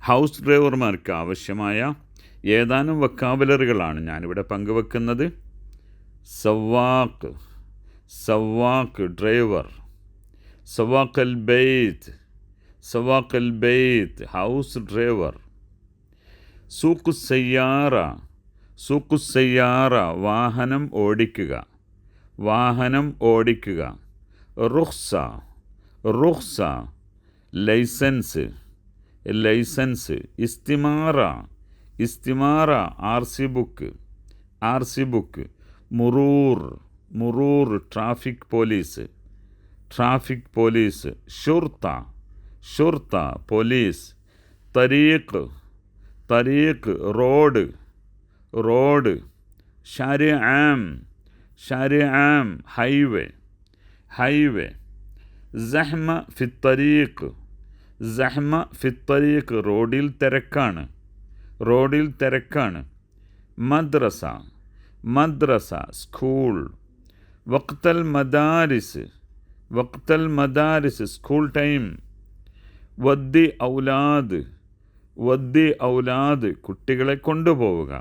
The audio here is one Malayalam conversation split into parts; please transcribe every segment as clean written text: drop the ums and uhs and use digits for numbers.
ഹൗസ് ഡ്രൈവർമാർക്ക് ആവശ്യമായ ഏതാനും വൊക്കാബുലറികളാണ് ഞാനിവിടെ പങ്കുവെക്കുന്നത്. സവാക്ക്, സവാക്ക് ഡ്രൈവർ. സവാക്കൽ ബെയ്ത്ത്, സവാക്കൽ ബെയ്ത്ത് ഹൗസ് ഡ്രൈവർ. സൂഖു സയ്യാറ, സൂഖു സയ്യാറ വാഹനം ഓടിക്കുക, വാഹനം ഓടിക്കുക. റുഖ്സ, റുഖ്സ ലൈസൻസ്, ലൈസൻസ്. ഇസ്തിമാറ, ഇസ്തിമാറ R C book, R C book. മുറൂർ, മുറൂർ ട്രാഫിക് പോലീസ്, ട്രാഫിക് പോലീസ്. ഷുർത്ത, ഷുർത്ത പോലീസ്. തരീഖ്, തരീഖ് റോഡ്, റോഡ്. ഷാരിആം, ഷാരിആം ഹൈവേ, ഹൈവേ. സഹ്മ ഫിത്തരീഖ്, സഹ്മ ഫിത്തരീഖ് റോഡിൽ തിരക്കാണ്, റോഡിൽ തിരക്കാണ്. മദ്രസ, മദ്രസ സ്കൂൾ. വഖ്തൽ മദാരിസ്, വഖ്തൽ മദാരിസ് സ്കൂൾ ടൈം. വദ്ദി ഔലാദ്, വദ്ദി ഔലാദ് കുട്ടികളെ കൊണ്ടുപോവുക,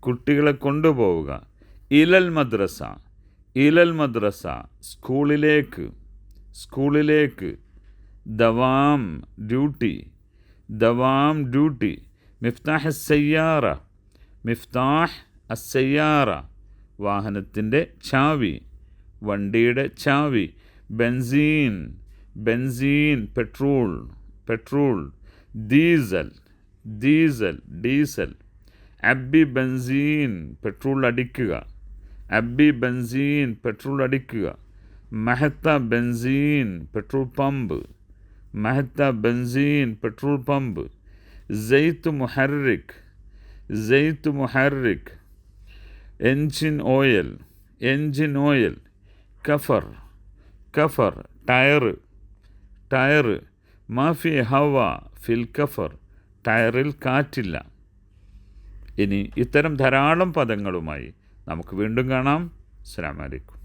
കുട്ടികളെ കൊണ്ടുപോവുക. ഇലൽ മദ്രസ, ഇലൽ മദ്രസ സ്കൂളിലേക്ക്, സ്കൂളിലേക്ക്. ദവാം ഡ്യൂട്ടി, ദവാം ഡ്യൂട്ടി. മിഫ്താഹ് അസ്സയ്യാറ, മിഫ്താഹ് അസ്സയ്യാറ വാഹനത്തിൻ്റെ ചാവി, വണ്ടിയുടെ ചാവി. ബെൻസീൻ, ബെൻസീൻ petrol, petrol. Diesel, diesel diesel. അബ്ബി ബെൻസീൻ പെട്രോൾ അടിക്കുക, അബ്ബി ബെൻസീൻ പെട്രോൾ അടിക്കുക. മെഹത്ത ബെൻസീൻ പെട്രോൾ പമ്പ്, മെഹത്ത ബെൻസീൻ പെട്രോൾ പമ്പ്. സെയ്ത്ത് മുഹർറിക്, സെയ്ത്ത് മുഹർറിക് എൻജിൻ ഓയിൽ, എൻജിൻ ഓയിൽ. കഫർ, കഫർ ടയർ, ടയർ. മാഫി ഹവ ഫിൽ കഫർ ടയറിൽ കാറ്റില്ല. ഇനി ഇത്തരം ധാരാളം പദങ്ങളുമായി നമുക്ക് വീണ്ടും കാണാം. അസ്സലാമു അലൈക്കും.